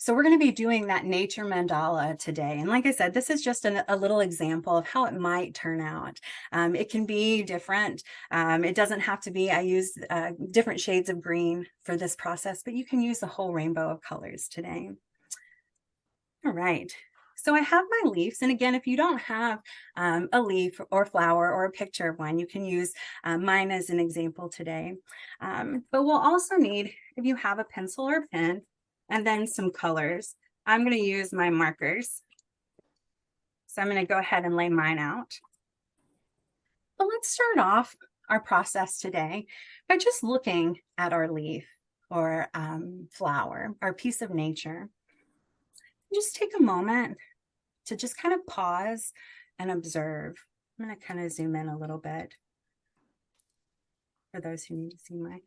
So we're going to be doing that nature mandala today. And like I said, this is just a little example of how it might turn out. It can be different. It doesn't have to be, I use different shades of green for this process, but you can use the whole rainbow of colors today. All right. So I have my leaves. And again, if you don't have a leaf or flower or a picture of one, you can use mine as an example today. But we'll also need, if you have a pencil or pen, and then some colors. I'm going to use my markers. So I'm going to go ahead and lay mine out. But let's start off our process today by just looking at our leaf or flower, our piece of nature. Just take a moment to just kind of pause and observe. I'm going to kind of zoom in a little bit for those who need to see mine.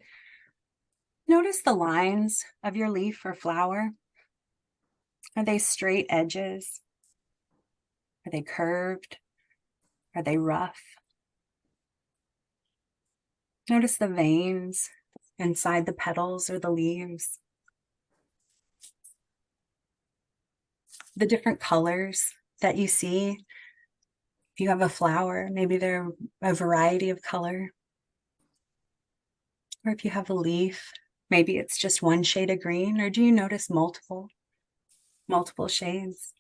Notice the lines of your leaf or flower. Are they straight edges? Are they curved? Are they rough? Notice the veins inside the petals or the leaves. The different colors that you see. If you have a flower, maybe they're a variety of color. Or if you have a leaf, maybe it's just one shade of green, or do you notice multiple shades?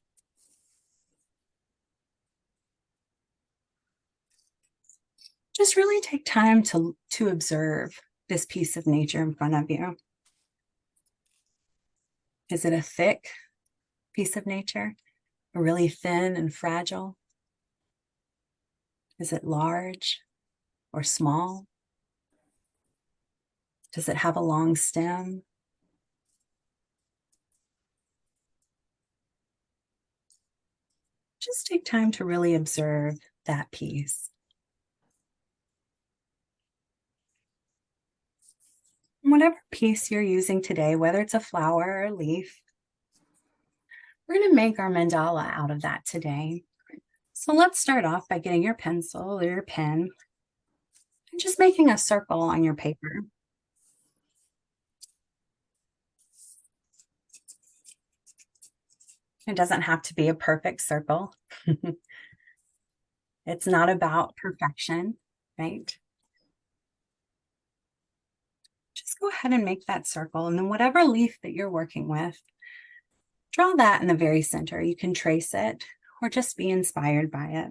Just really take time to observe this piece of nature in front of you. Is it a thick piece of nature, or really thin and fragile? Is it large or small? Does it have a long stem? Just take time to really observe that piece. Whatever piece you're using today, whether it's a flower or a leaf, we're going to make our mandala out of that today. So let's start off by getting your pencil or your pen and just making a circle on your paper. It doesn't have to be a perfect circle. It's not about perfection, right? Just go ahead and make that circle. And then whatever leaf that you're working with, draw that in the very center. You can trace it or just be inspired by it.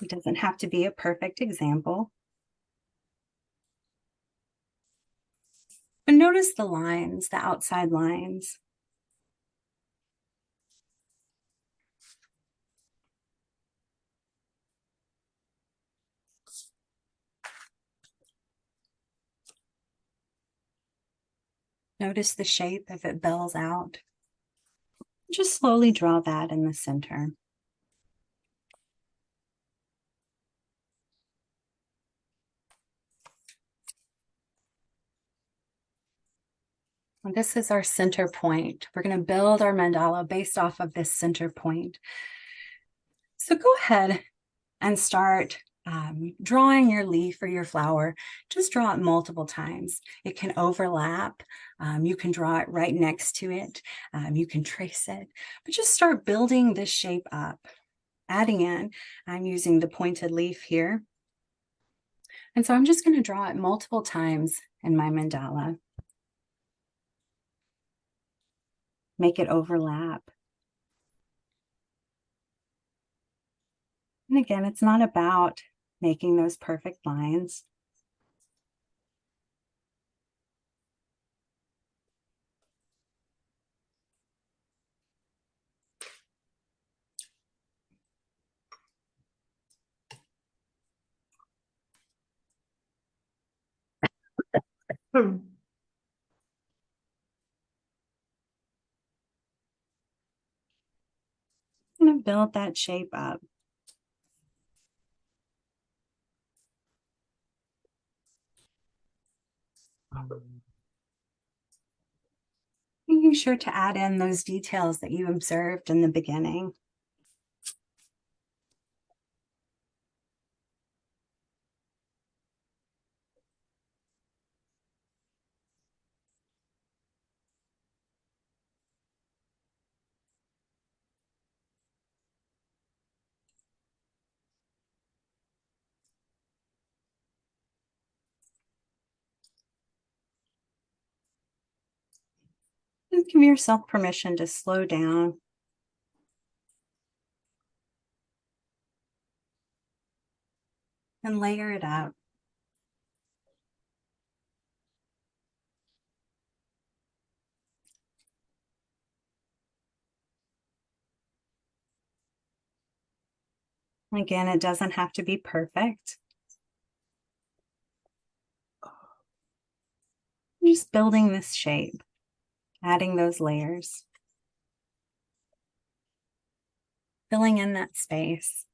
It doesn't have to be a perfect example. But notice the lines, the outside lines. Notice the shape if it bells out. Just slowly draw that in the center. And this is our center point. We're going to build our mandala based off of this center point. So go ahead and start drawing your leaf or your flower. Just draw it multiple times. It can overlap. You can draw it right next to it. You can trace it, but just start building this shape up. Adding in, I'm using the pointed leaf here. And so I'm just going to draw it multiple times in my mandala. Make it overlap. And again, it's not about making those perfect lines. I'm going to build that shape up. Making sure to add in those details that you observed in the beginning. Just give yourself permission to slow down and layer it up. Again, it doesn't have to be perfect. Just building this shape, adding those layers, filling in that space.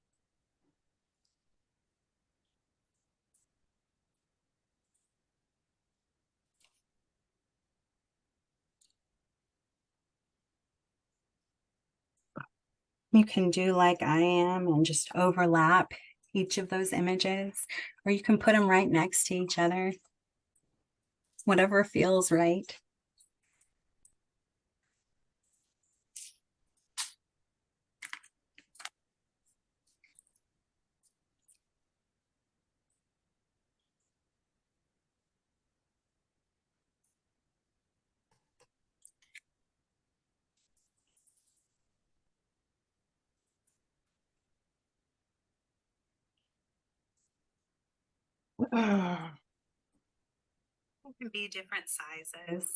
You can do like I am and just overlap each of those images, or you can put them right next to each other, whatever feels right. It can be different sizes.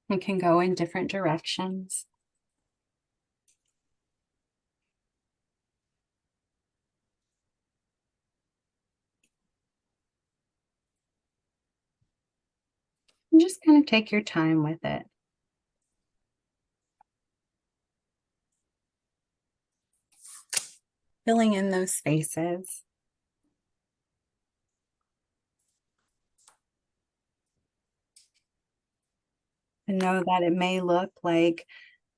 It can go in different directions. And just kind of take your time with it. Filling in those spaces. And know that it may look like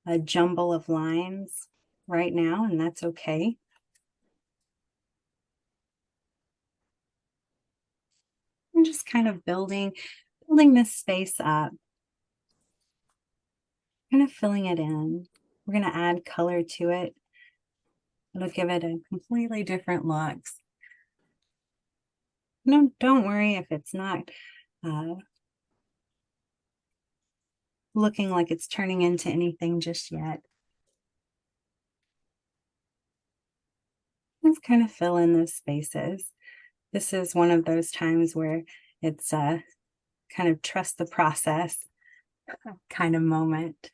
a jumble of lines right now, and that's okay. And just kind of building this space up, kind of filling it in. We're going to add color to it. It'll give it a completely different look. No, don't worry if it's not uh, looking like it's turning into anything just yet. Let's kind of fill in those spaces. This is one of those times where it's kind of trust the process kind of moment.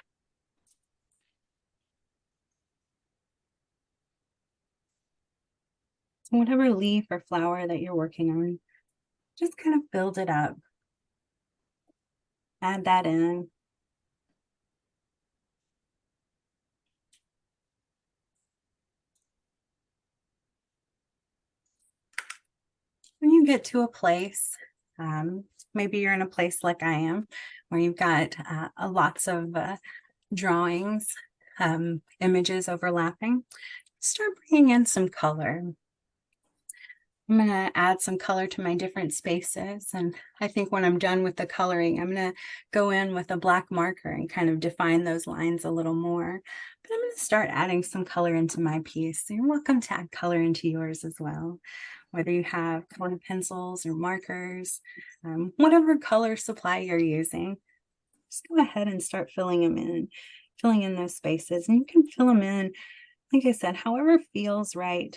Whatever leaf or flower that you're working on, just kind of build it up. Add that in. When you get to a place, maybe you're in a place like I am, where you've got lots of drawings, images overlapping, start bringing in some color. I'm going to add some color to my different spaces. And I think when I'm done with the coloring, I'm going to go in with a black marker and kind of define those lines a little more. But I'm going to start adding some color into my piece. So you're welcome to add color into yours as well. Whether you have colored pencils or markers, whatever color supply you're using, just go ahead and start filling in those spaces. And you can fill them in, like I said, however feels right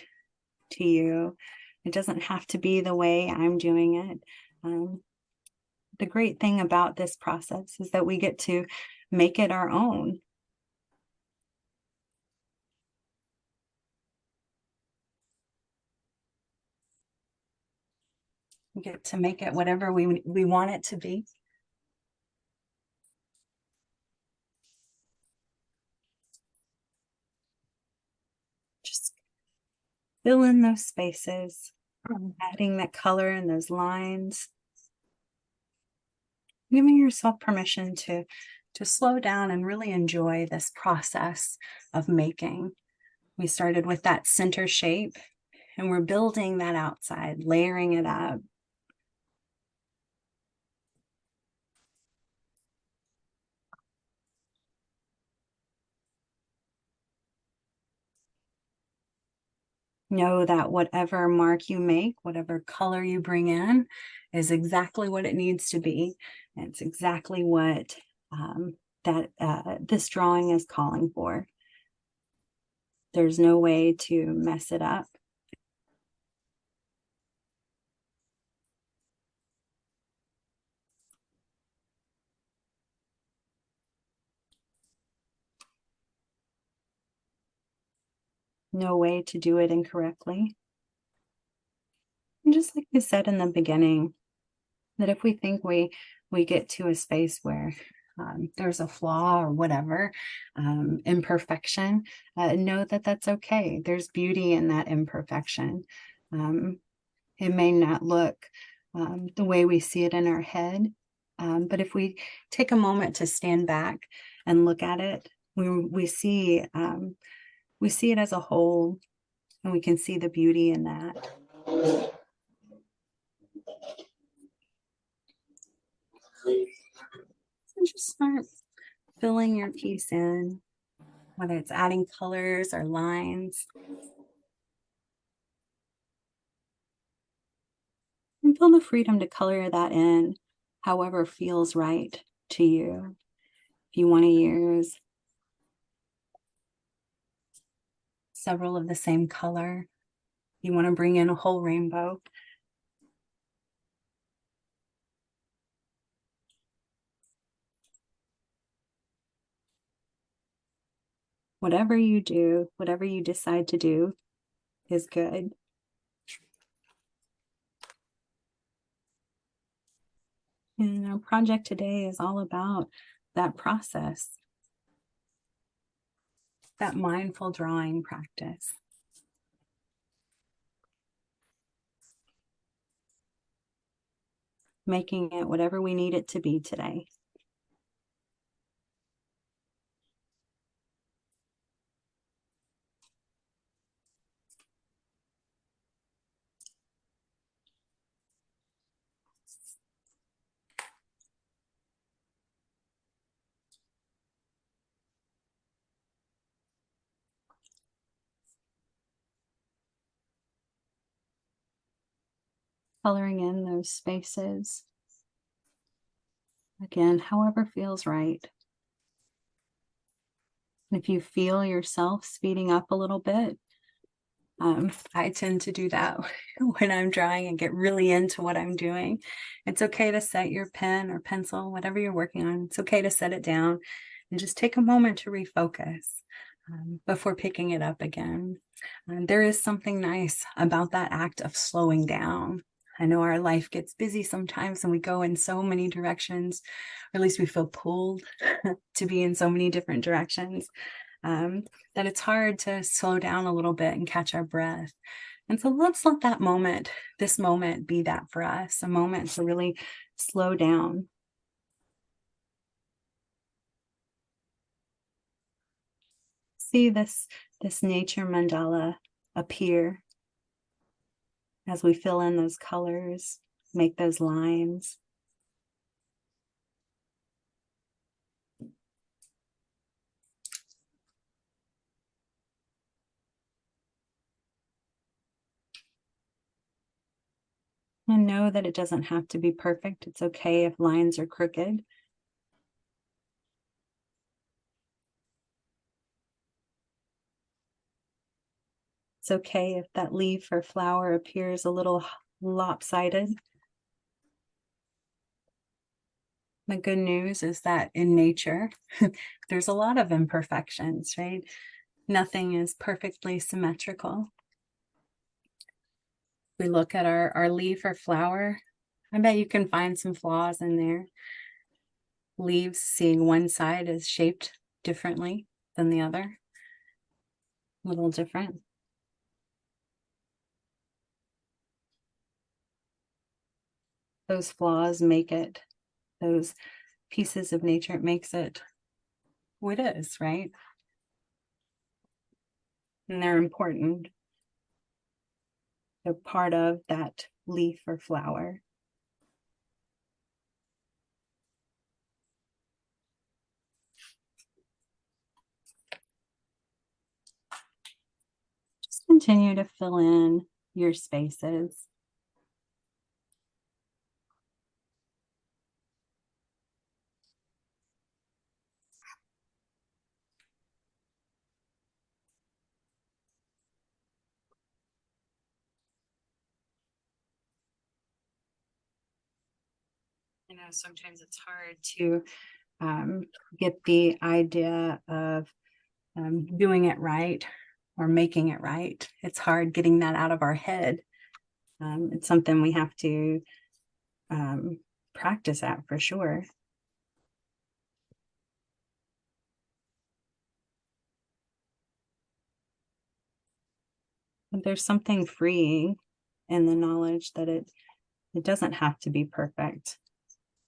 to you. It doesn't have to be the way I'm doing it. The great thing about this process is that we get to make it our own. We get to make it whatever we want it to be. Just fill in those spaces, adding that color and those lines. Giving yourself permission to slow down and really enjoy this process of making. We started with that center shape and we're building that outside, layering it up. Know that whatever mark you make, whatever color you bring in, is exactly what it needs to be. It's exactly what this drawing is calling for. There's no way to mess it up. No way to do it incorrectly. And just like I said in the beginning, that if we think we get to a space where there's a flaw or whatever, imperfection, know that that's okay. There's beauty in that imperfection. It may not look the way we see it in our head, but if we take a moment to stand back and look at it, we see it as a whole, and we can see the beauty in that. So just start filling your piece in, whether it's adding colors or lines. And feel the freedom to color that in however feels right to you. If you want to use several of the same color, you want to bring in a whole rainbow. Whatever you do, whatever you decide to do is good. And our project today is all about that process, that mindful drawing practice. Making it whatever we need it to be today. Coloring in those spaces. Again, however feels right. And if you feel yourself speeding up a little bit, I tend to do that when I'm drawing and get really into what I'm doing. It's okay to set your pen or pencil, whatever you're working on. It's okay to set it down and just take a moment to refocus before picking it up again. There is something nice about that act of slowing down. I know our life gets busy sometimes and we go in so many directions, or at least we feel pulled to be in so many different directions. That it's hard to slow down a little bit and catch our breath. And so let's let this moment be that for us, a moment to really slow down. See this nature mandala appear as we fill in those colors, make those lines. And know that it doesn't have to be perfect. It's okay if lines are crooked. It's okay if that leaf or flower appears a little lopsided. The good news is that in nature, there's a lot of imperfections, right? Nothing is perfectly symmetrical. We look at our leaf or flower, I bet you can find some flaws in there. Leaves, seeing one side is shaped differently than the other, a little different. Those flaws make it, those pieces of nature, it makes it who it is, right? And they're important. They're part of that leaf or flower. continue to fill in your spaces. Sometimes it's hard to um, get the idea of doing it right or making it right. It's hard getting that out of our head. It's something we have to um, practice at for sure. But there's something freeing in the knowledge that it doesn't have to be perfect.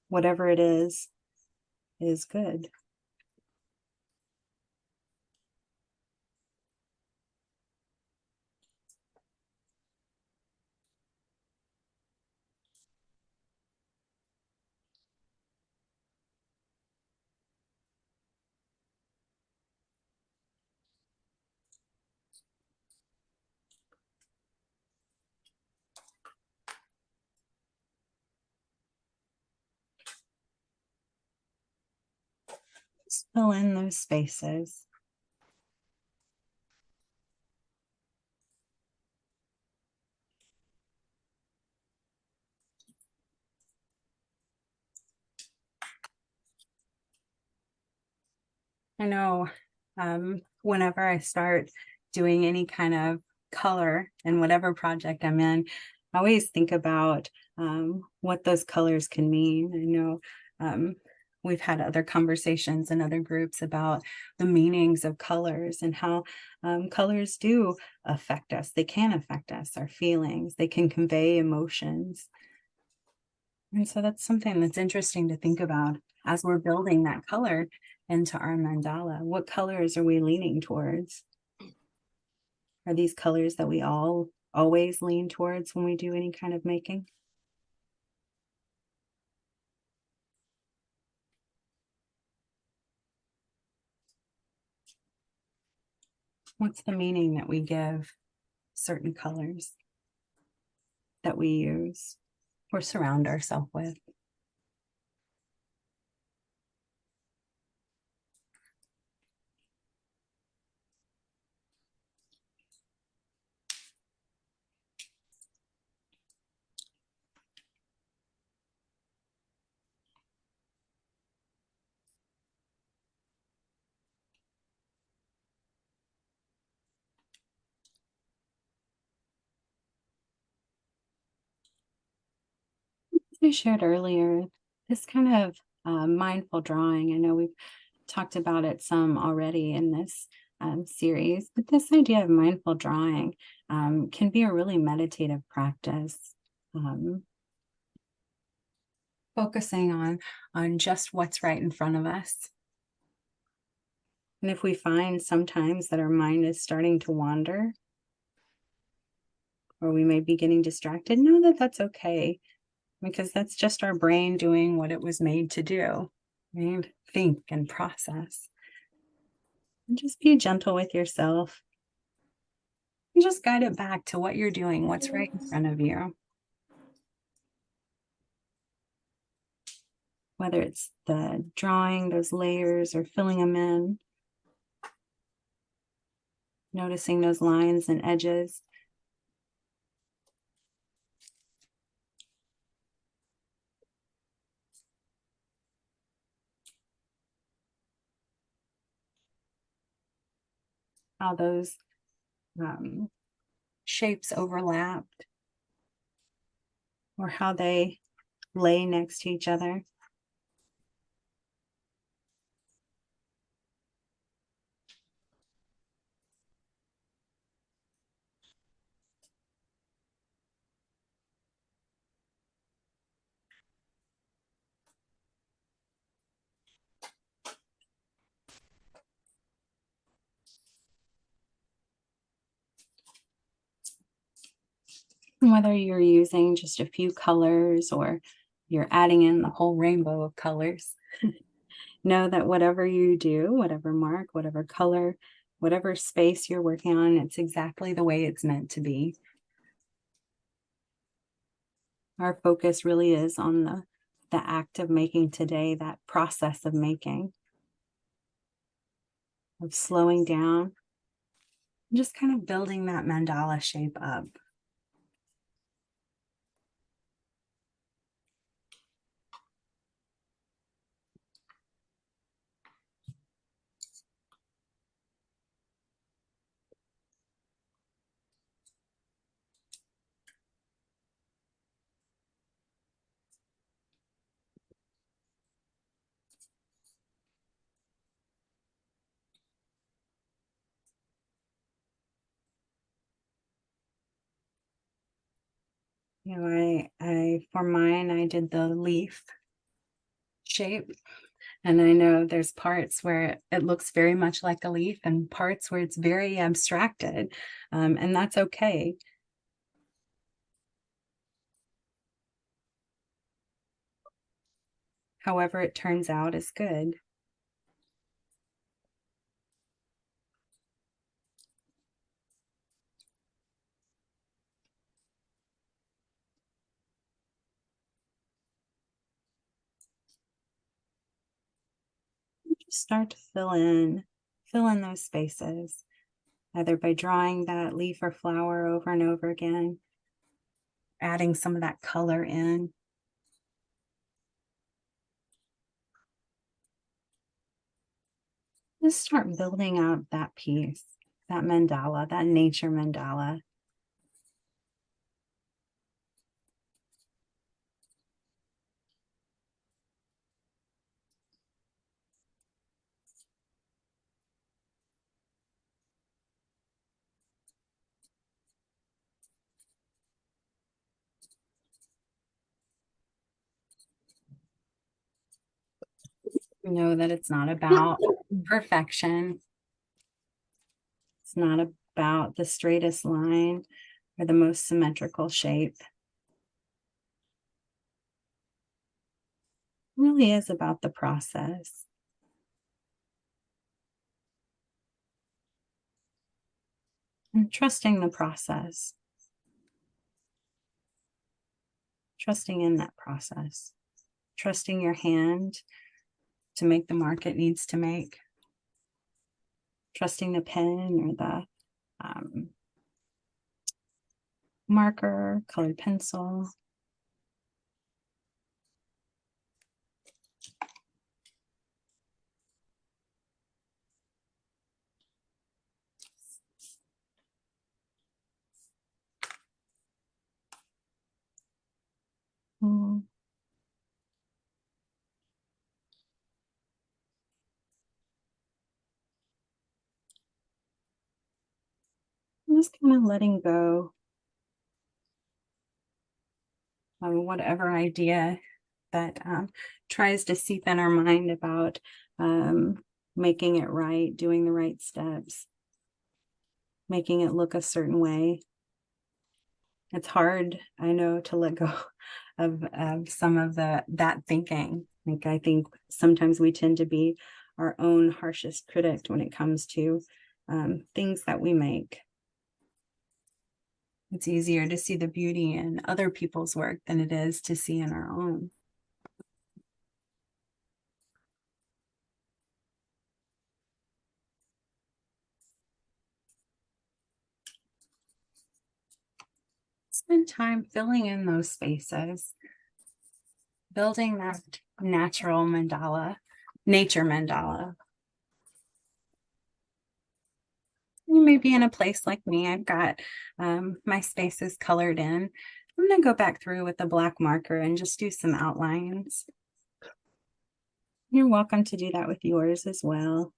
Whatever it is good. Just fill in those spaces. I know whenever I start doing any kind of color in whatever project I'm in, I always think about what those colors can mean. I know we've had other conversations in other groups about the meanings of colors and how colors do affect us. They can affect us, our feelings, they can convey emotions. And so that's something that's interesting to think about as we're building that color into our mandala. What colors are we leaning towards? Are these colors that we all always lean towards when we do any kind of making? What's the meaning that we give certain colors that we use or surround ourselves with? As I shared earlier, this kind of mindful drawing, I know we've talked about it some already in this series, but this idea of mindful drawing can be a really meditative practice, um, focusing on just what's right in front of us. And if we find sometimes that our mind is starting to wander, or we may be getting distracted, know that that's okay, because that's just our brain doing what it was made to do, right? Think and process. And just be gentle with yourself and just guide it back to what you're doing, what's right in front of you. Whether it's the drawing those layers or filling them in, noticing those lines and edges. How those um, shapes overlapped or how they lay next to each other. And whether you're using just a few colors or you're adding in the whole rainbow of colors, know that whatever you do, whatever mark, whatever color, whatever space you're working on, it's exactly the way it's meant to be. Our focus really is on the act of making today, that process of making, of slowing down, just kind of building that mandala shape up. You know, I for mine, I did the leaf shape. And I know there's parts where it looks very much like a leaf and parts where it's very abstracted. And that's okay. However it turns out is good. Just start to fill in those spaces, either by drawing that leaf or flower over and over again, adding some of that color in. Just start building out that piece, that mandala, that nature mandala. Know that it's not about perfection. It's not about the straightest line or the most symmetrical shape. It really is about the process and trusting the process, trusting in that process, trusting your hand to make the mark it needs to make, trusting the pen or the marker, colored pencil. Mm. Just kind of letting go of whatever idea that tries to seep in our mind about making it right, doing the right steps, making it look a certain way. It's hard, I know, to let go of some of that thinking. Like, I think sometimes we tend to be our own harshest critic when it comes to things that we make. It's easier to see the beauty in other people's work than it is to see in our own. Spend time filling in those spaces, building that natural mandala, nature mandala. You may be in a place like me. I've got my spaces colored in. I'm going to go back through with a black marker and just do some outlines. You're welcome to do that with yours as well,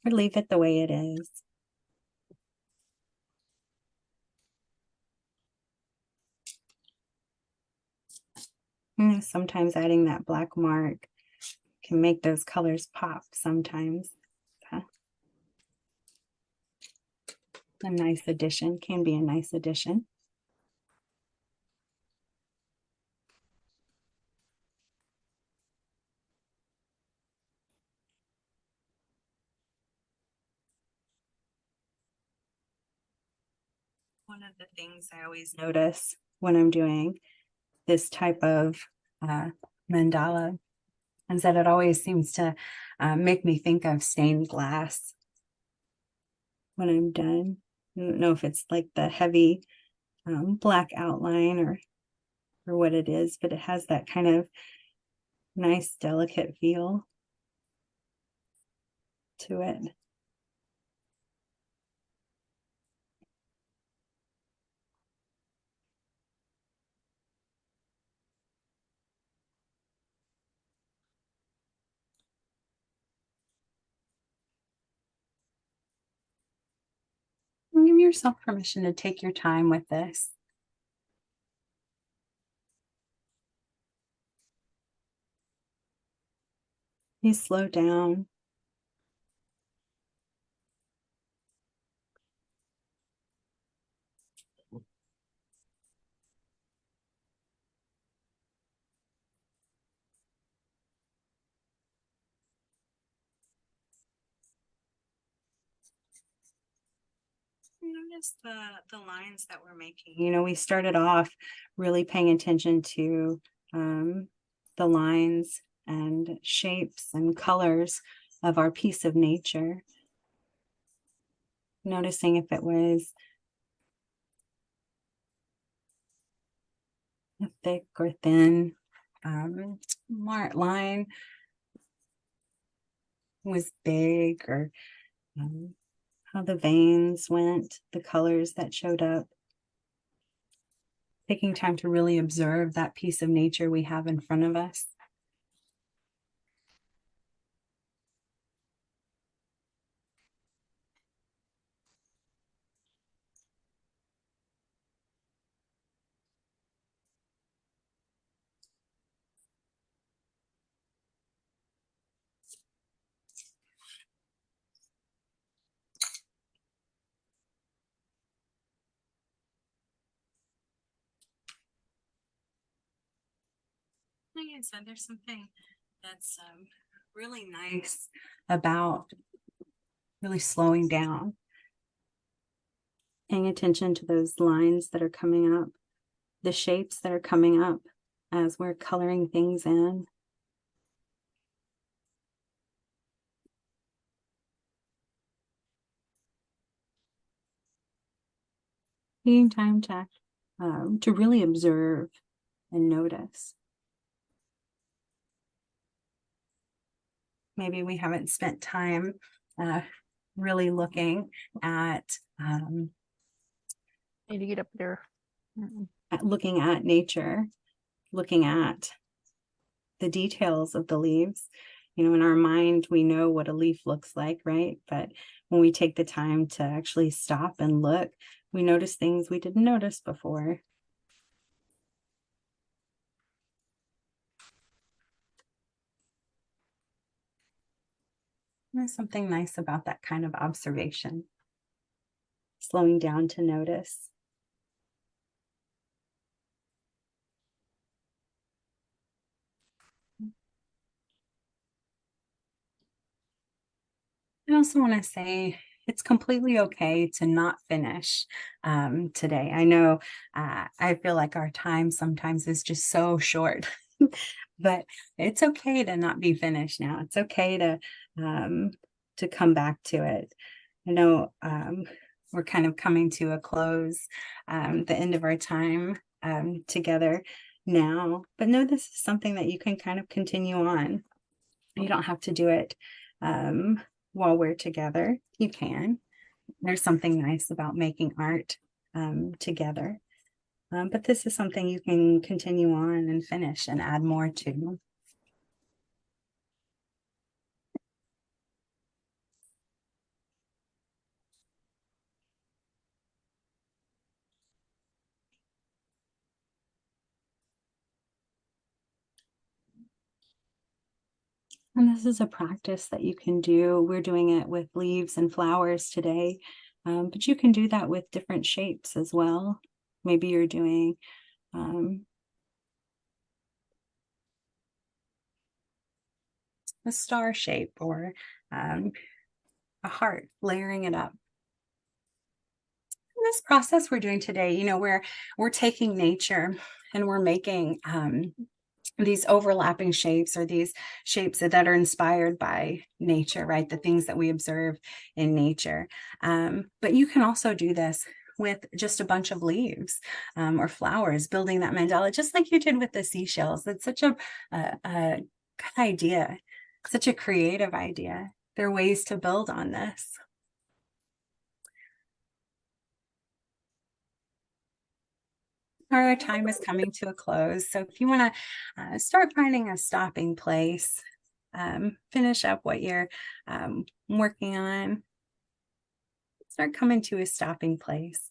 or leave it the way it is. Sometimes adding that black mark can make those colors pop sometimes. A nice addition, can be a nice addition. One of the things I always notice when I'm doing this type of uh, mandala is that it always seems to make me think of stained glass when I'm done. I don't know if it's like the heavy black outline or what it is, but it has that kind of nice, delicate feel to it. Give yourself permission to take your time with this. You slow down. Notice the lines that we're making. You know, we started off really paying attention to um, the lines and shapes and colors of our piece of nature. Noticing if it was a thick or thin line, was big, or how the veins went, the colors that showed up. Taking time to really observe that piece of nature we have in front of us. Like I said, there's something that's really nice about really slowing down, paying attention to those lines that are coming up, the shapes that are coming up as we're coloring things in. Taking time to really observe and notice. Maybe we haven't spent time really looking Need to get up there. at looking at nature, looking at the details of the leaves. You know, in our mind, we know what a leaf looks like, right? But when we take the time to actually stop and look, we notice things we didn't notice before. There's something nice about that kind of observation, slowing down to notice. I also want to say it's completely okay to not finish today. I know I feel like our time sometimes is just so short, but it's okay to not be finished now. It's okay to come back to it. I know we're kind of coming to a close, the end of our time together now, but no, this is something that you can kind of continue on. You don't have to do it while we're together. You can. There's something nice about making art together. But this is something you can continue on and finish and add more to. And this is a practice that you can do. We're doing it with leaves and flowers today, but you can do that with different shapes as well. Maybe you're doing a star shape or a heart, layering it up. this process we're doing today, we're taking nature and we're making these overlapping shapes, or these shapes that are inspired by nature, right? The things that we observe in nature. But you can also do this with just a bunch of leaves or flowers, building that mandala, just like you did with the seashells. That's such a good idea, such a creative idea. There are ways to build on this. Our time is coming to a close. So if you want to start finding a stopping place, finish up what you're working on, start coming to a stopping place.